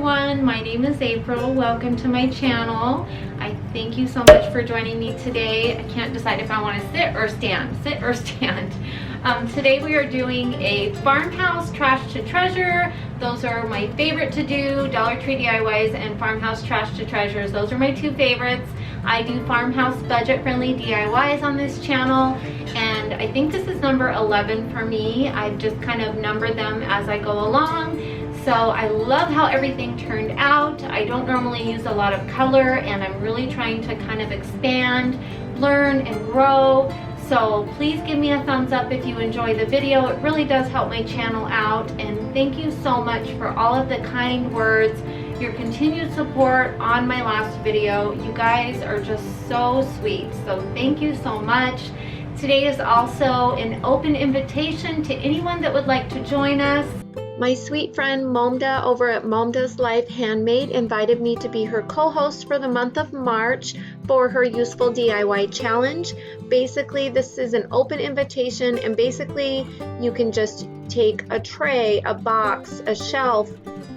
everyone, my name is April. Welcome to my channel. I thank you so much for joining me today. I can't decide if I want to sit or stand. Today we are doing a farmhouse trash to treasure. Those are my favorite to do, Dollar Tree DIYs and farmhouse trash to treasures. Those are my two favorites. I do farmhouse budget-friendly DIYs on this channel, and I think this is number 11 for me. I've just kind of numbered them as I go along. So I love how everything turned out. I don't normally use a lot of color, and I'm really trying to kind of expand, learn, and grow. So please give me a thumbs up if you enjoy the video. It really does help my channel out, and thank you so much for all of the kind words, your continued support on my last video. You guys are just so sweet, so thank you so much. Today is also an open invitation to anyone that would like to join us. My sweet friend MomDas over at MomDas Life Handmade invited me to be her co-host for the month of March for her Useful DIY Challenge. Basically, this is an open invitation, and basically you can just take a tray, a box, a shelf,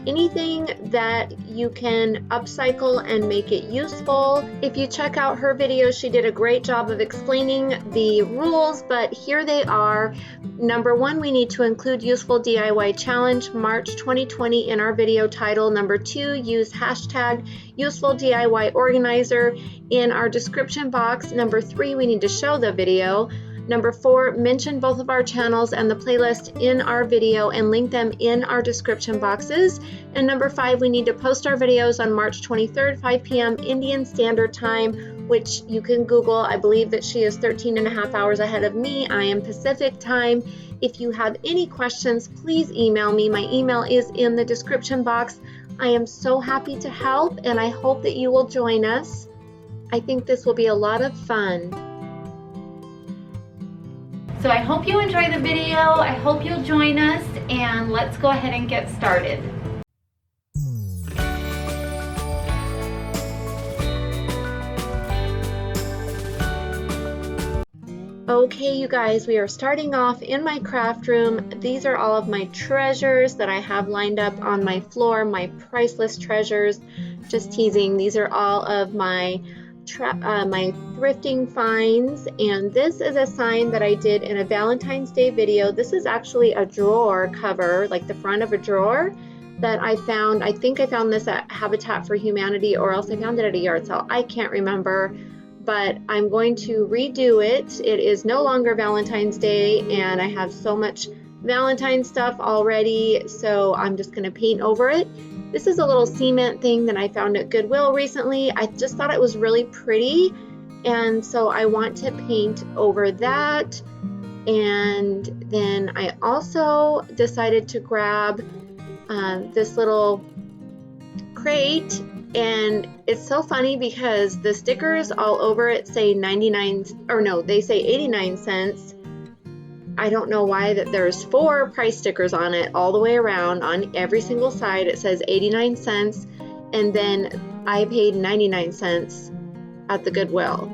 anything that you can upcycle and make it useful. If you check out her videos, she did a great job of explaining the rules, but here they are. Number one, we need to include Useful DIY Challenge March 2020 in our video title. Number two, use hashtag Useful DIY Organizer in our description box. Number three, we need to show the video. Number four, mention both of our channels and the playlist in our video and link them in our description boxes. And number five, we need to post our videos on March 23rd, 5 p.m. Indian Standard Time, which you can Google. I believe that she is 13 and a half hours ahead of me. I am Pacific Time. If you have any questions, please email me. My email is in the description box. I am so happy to help, and I hope that you will join us. I think this will be a lot of fun. So I hope you enjoy the video. I hope you'll join us, and let's go ahead and get started. Okay, you guys, we are starting off in my craft room. These are all of my treasures that I have lined up on my floor, my priceless treasures. Just teasing, these are all of my thrifting finds, and this is a sign that I did in a Valentine's Day video. This is actually a drawer cover, like the front of a drawer that I found. I think I found this at Habitat for Humanity, or else I found it at a yard sale. I can't remember, but I'm going to redo it. It is no longer Valentine's Day, and I have so much Valentine stuff already, so I'm just going to paint over it. This is a little cement thing that I found at Goodwill recently. I just thought it was really pretty, and so I want to paint over that. And then I also decided to grab this little crate, and it's so funny because the stickers all over it say 99, or no, they say 89 cents. I don't know why that there's 4 price stickers on it all the way around. On every single side it says 89 cents, and then I paid 99 cents at the Goodwill.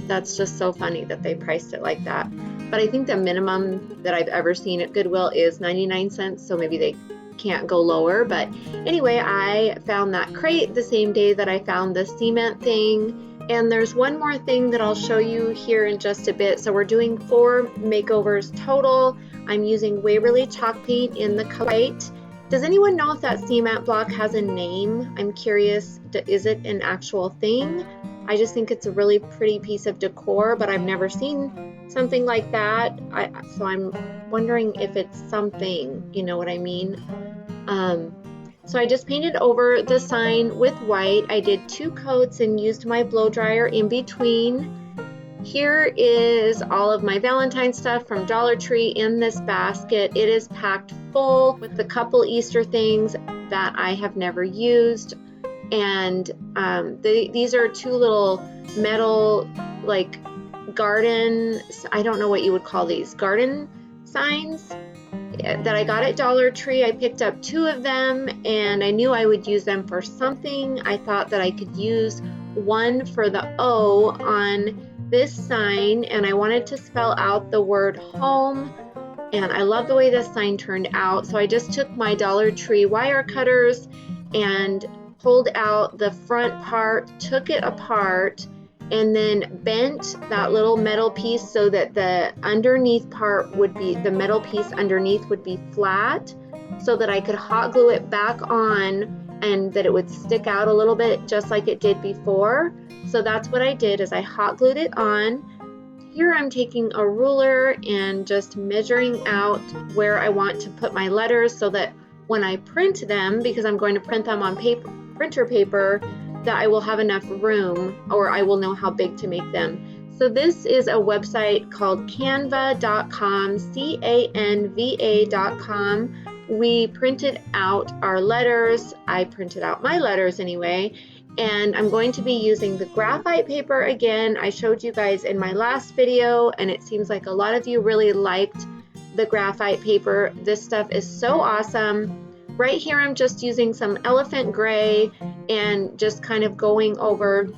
That's just so funny that they priced it like that. But I think the minimum that I've ever seen at Goodwill is 99 cents, so maybe they can't go lower. But anyway, I found that crate the same day that I found the cement thing. And there's one more thing that I'll show you here in just a bit. So we're doing 4 makeovers total. I'm using Waverly chalk paint in the white. Does anyone know if that cement block has a name? I'm curious, is it an actual thing? I just think it's a really pretty piece of decor, but I've never seen something like that. So I'm wondering if it's something, you know what I mean? So I just painted over the sign with white. I did 2 coats and used my blow dryer in between. Here is all of my Valentine stuff from Dollar Tree in this basket. It is packed full with a couple Easter things that I have never used. And these are 2 little metal, like garden, I don't know what you would call these, garden signs that I got at Dollar Tree. I picked up 2 of them, and I knew I would use them for something. I thought that I could use one for the O on this sign, and I wanted to spell out the word home, and I love the way this sign turned out. So I just took my Dollar Tree wire cutters and pulled out the front part, took it apart, and then bent that little metal piece so that the underneath part would be, the metal piece underneath would be flat, so that I could hot glue it back on and that it would stick out a little bit just like it did before. So that's what I did, is I hot glued it on. Here I'm taking a ruler and just measuring out where I want to put my letters so that when I print them, because I'm going to print them on paper, printer paper, that I will have enough room, or I will know how big to make them. So this is a website called canva.com, canva.com. We printed out our letters. I printed out my letters anyway, and I'm going to be using the graphite paper again. I showed you guys in my last video, and it seems like a lot of you really liked the graphite paper. This stuff is so awesome. Right here I'm just using some elephant gray and just kind of going over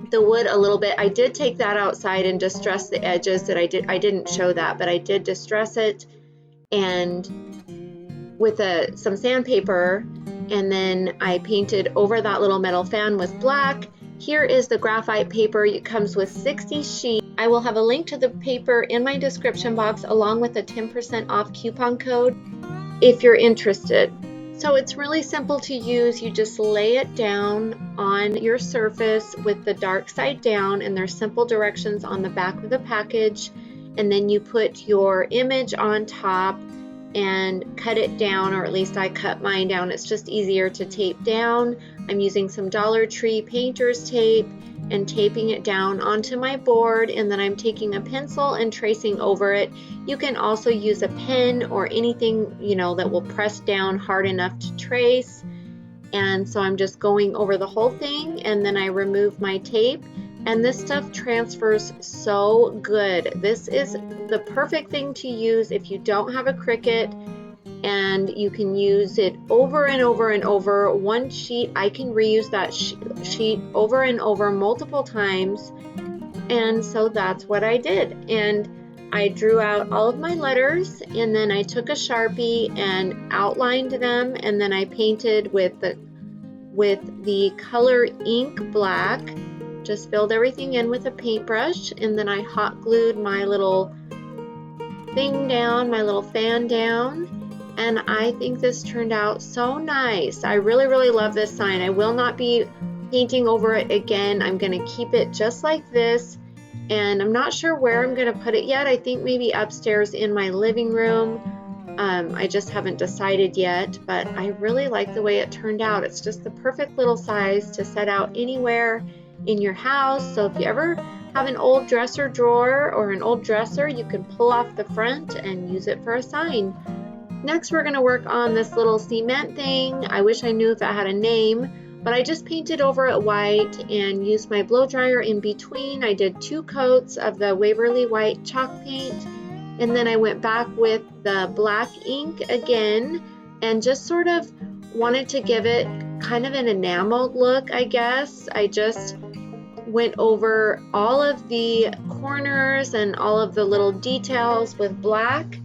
the wood a little bit. I did take that outside and distress the edges. That I didn't show that, but I did distress it and with some sandpaper, and then I painted over that little metal fan with black. Here is the graphite paper. It comes with 60 sheets. I will have a link to the paper in my description box along with a 10% off coupon code if you're interested. So it's really simple to use. You just lay it down on your surface with the dark side down, and there's simple directions on the back of the package, and then you put your image on top and cut it down, or at least I cut mine down. It's just easier to tape down. I'm using some Dollar Tree painter's tape and taping it down onto my board, and then I'm taking a pencil and tracing over it. You can also use a pen or anything, you know, that will press down hard enough to trace. And so I'm just going over the whole thing, and then I remove my tape, and this stuff transfers so good. This is the perfect thing to use if you don't have a Cricut, and you can use it over and over and over. One sheet, I can reuse that sheet over and over multiple times, and so that's what I did. And I drew out all of my letters, and then I took a Sharpie and outlined them, and then I painted with the color ink black, just filled everything in with a paintbrush, and then I hot glued my little thing down, my little fan down. And I think this turned out so nice. I really, really love this sign. I will not be painting over it again. I'm going to keep it just like this. And I'm not sure where I'm going to put it yet. I think maybe upstairs in my living room. I just haven't decided yet, but I really like the way it turned out. It's just the perfect little size to set out anywhere in your house. So if you ever have an old dresser drawer or an old dresser, you can pull off the front and use it for a sign. Next, we're going to work on this little cement thing. I wish I knew if it had a name, but I just painted over it white and used my blow dryer in between. I did 2 coats of the Waverly White chalk paint, and then I went back with the black ink again and just sort of wanted to give it kind of an enameled look, I guess. I just went over all of the corners and all of the little details with black.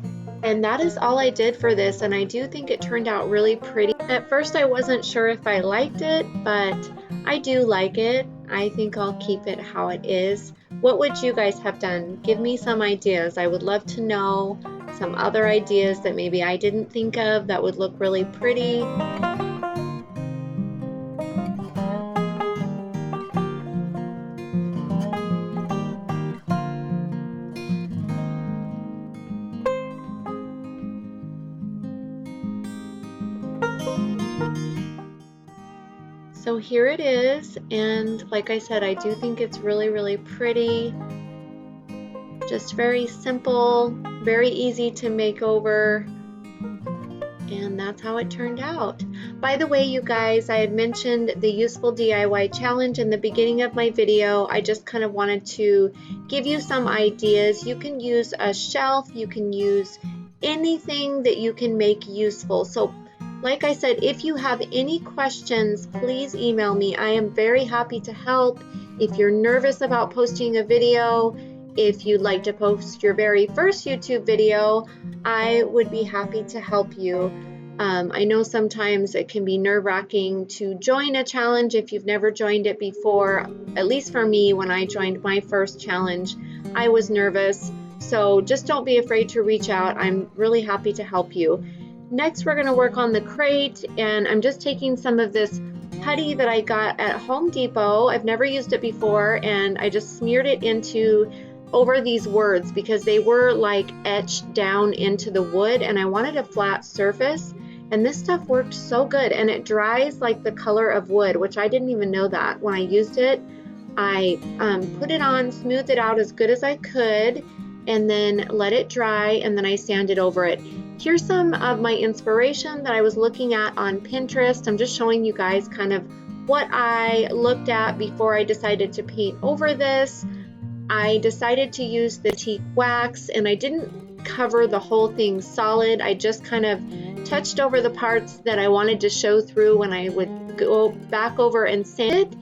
And that is all I did for this, and I do think it turned out really pretty. At first I wasn't sure if I liked it, but I do like it. I think I'll keep it how it is. What would you guys have done? Give me some ideas. I would love to know some other ideas that maybe I didn't think of that would look really pretty. So here it is, and like I said, I do think it's really, really pretty. Just very simple, very easy to make over, and that's how it turned out. By the way, you guys, I had mentioned the Useful DIY Challenge in the beginning of my video. I just kind of wanted to give you some ideas. You can use a shelf, you can use anything that you can make useful. So like I said, if you have any questions, please email me. I am very happy to help. If you're nervous about posting a video, if you'd like to post your very first YouTube video, I would be happy to help you. I know sometimes it can be nerve-wracking to join a challenge if you've never joined it before. At least for me, when I joined my first challenge, I was nervous. So just don't be afraid to reach out. I'm really happy to help you. Next, we're going to work on the crate, and I'm just taking some of this putty that I got at Home Depot. I've never used it before, and I just smeared it over these words because they were like etched down into the wood, and I wanted a flat surface. And this stuff worked so good, and it dries like the color of wood, which I didn't even know that. When I used it, I put it on, smoothed it out as good as I could, and then let it dry, and then I sanded over it. Here's some of my inspiration that I was looking at on Pinterest. I'm just showing you guys kind of what I looked at before I decided to paint over this. I decided to use the teak wax, and I didn't cover the whole thing solid. I just kind of touched over the parts that I wanted to show through when I would go back over and sand it.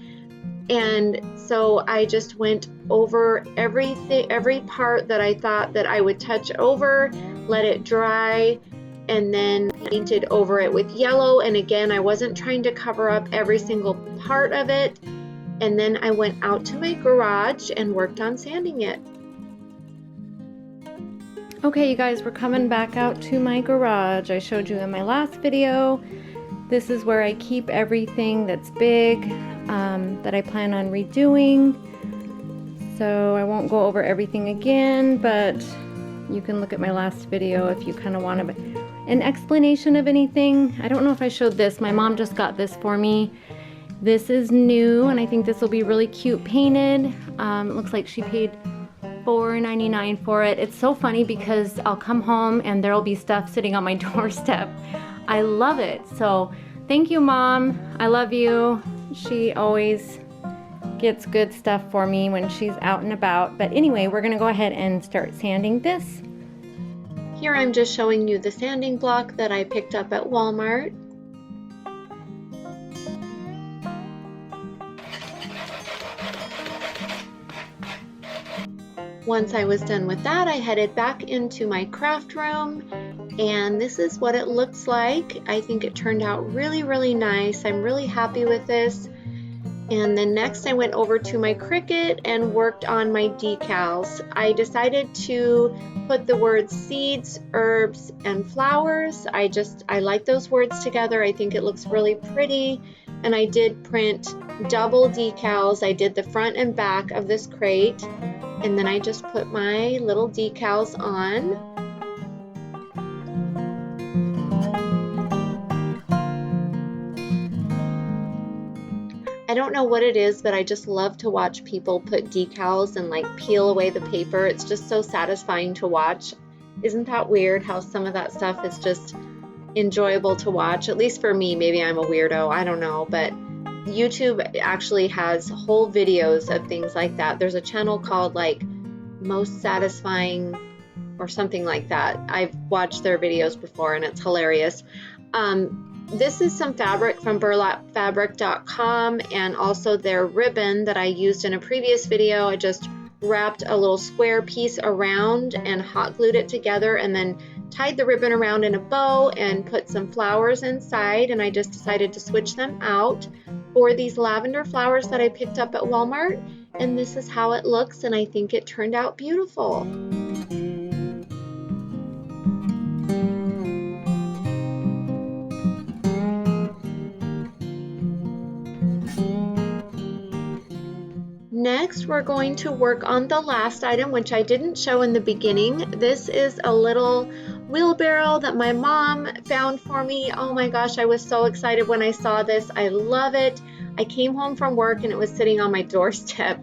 And so I just went over every part that I thought that I would touch over, let it dry, and then painted over it with yellow. And again, I wasn't trying to cover up every single part of it. And then I went out to my garage and worked on sanding it. Okay, you guys, we're coming back out to my garage. I showed you in my last video. This is where I keep everything that's big that I plan on redoing. So I won't go over everything again, but you can look at my last video if you kind of want an explanation of anything. I don't know if I showed this. My mom just got this for me. This is new, and I think this will be really cute painted. It looks like she paid $4.99 for it. It's so funny because I'll come home and there'll be stuff sitting on my doorstep. I love it. So thank you, Mom. I love you. She always gets good stuff for me when she's out and about. But anyway, we're gonna go ahead and start sanding this. Here I'm just showing you the sanding block that I picked up at Walmart. Once I was done with that, I headed back into my craft room, and this is what it looks like. I think it turned out really, really nice. I'm really happy with this. And then next I went over to my Cricut and worked on my decals. I decided to put the words seeds, herbs, and flowers. I like those words together. I think it looks really pretty. And I did print double decals. I did the front and back of this crate. And then I just put my little decals on. I don't know what it is, but I just love to watch people put decals and like peel away the paper. It's just so satisfying to watch. Isn't that weird how some of that stuff is just enjoyable to watch? At least for me, maybe I'm a weirdo, I don't know, but YouTube actually has whole videos of things like that. There's a channel called like Most Satisfying or something like that. I've watched their videos before and it's hilarious. This is some fabric from burlapfabric.com and also their ribbon that I used in a previous video. I just wrapped a little square piece around and hot glued it together and then tied the ribbon around in a bow and put some flowers inside, and I just decided to switch them out for these lavender flowers that I picked up at Walmart, and this is how it looks, and I think it turned out beautiful. Next, we're going to work on the last item, which I didn't show in the beginning. This is a little wheelbarrow that my mom found for me. Oh my gosh, I was so excited when I saw this. I love it. I came home from work and it was sitting on my doorstep.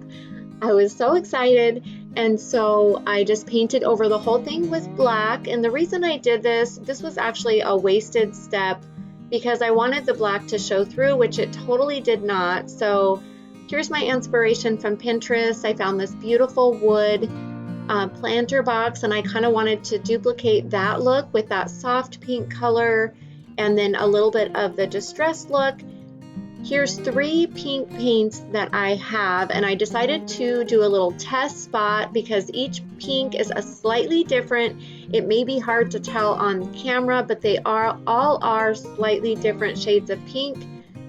I was so excited, and so I just painted over the whole thing with black. And the reason I did this was actually a wasted step because I wanted the black to show through, which it totally did not. So here's my inspiration from Pinterest. I found this beautiful wood planter box, and I kind of wanted to duplicate that look with that soft pink color and then a little bit of the distressed look. Here's 3 pink paints that I have, and I decided to do a little test spot because each pink is a slightly different. It may be hard to tell on camera, but they all are slightly different shades of pink.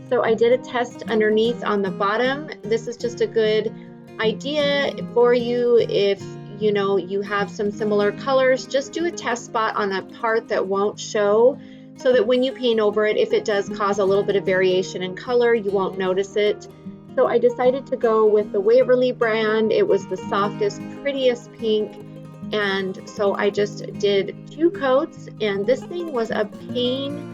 So I did a test underneath on the bottom. This is just a good idea for you if you have some similar colors. Just do a test spot on a part that won't show, so that when you paint over it, if it does cause a little bit of variation in color, you won't notice it. So I decided to go with the Waverly brand. It was the softest, prettiest pink, and so I just did 2 coats, and this thing was a pain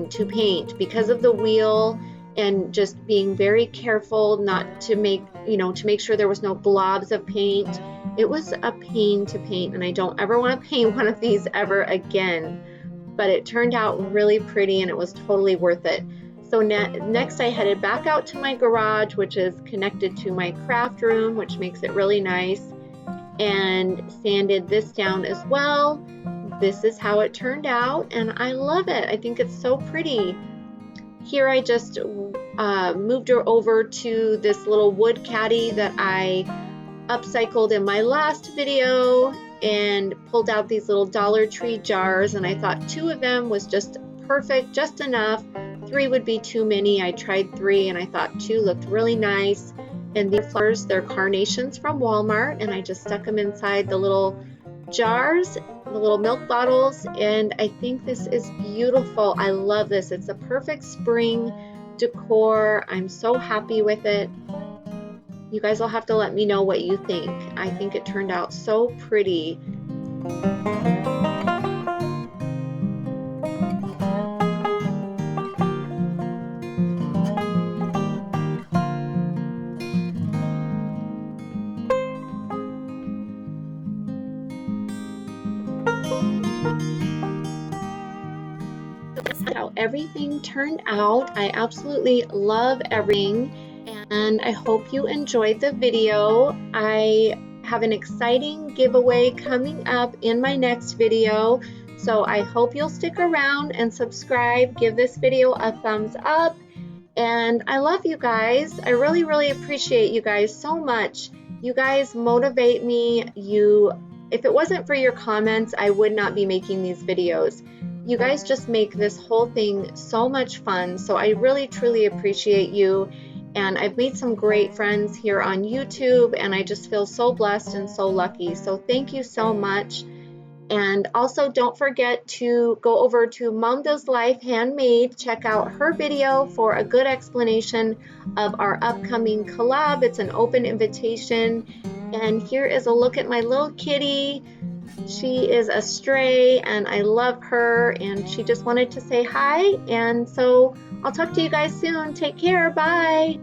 to paint because of the wheel and just being very careful not to make sure there was no globs of paint. It was a pain to paint, and I don't ever want to paint one of these ever again. But it turned out really pretty, and it was totally worth it. So next I headed back out to my garage, which is connected to my craft room, which makes it really nice, and sanded this down as well. This is how it turned out, and I love it. I think it's so pretty. Here I just moved her over to this little wood caddy that I upcycled in my last video, and pulled out these little Dollar Tree jars, and I thought 2 of them was just perfect, just enough. 3 would be too many. I tried 3 and I thought 2 looked really nice. And these flowers, they're carnations from Walmart, and I just stuck them inside the little jars, the little milk bottles, and I think this is beautiful. I love this. It's a perfect spring decor. I'm so happy with it. You guys will have to let me know what you think. I think it turned out so pretty. This is how everything turned out. I absolutely love everything, and I hope you enjoyed the video. I have an exciting giveaway coming up in my next video, so I hope you'll stick around and subscribe. Give this video a thumbs up, and I love you guys. I really, really appreciate you guys so much. You guys motivate me. If it wasn't for your comments, I would not be making these videos. You guys just make this whole thing so much fun, so I really, truly appreciate you. And I've made some great friends here on YouTube, and I just feel so blessed and so lucky. So thank you so much. And also don't forget to go over to MomDas Life Handmade. Check out her video for a good explanation of our upcoming collab. It's an open invitation. And here is a look at my little kitty. She is a stray, and I love her, and she just wanted to say hi. And so I'll talk to you guys soon. Take care. Bye.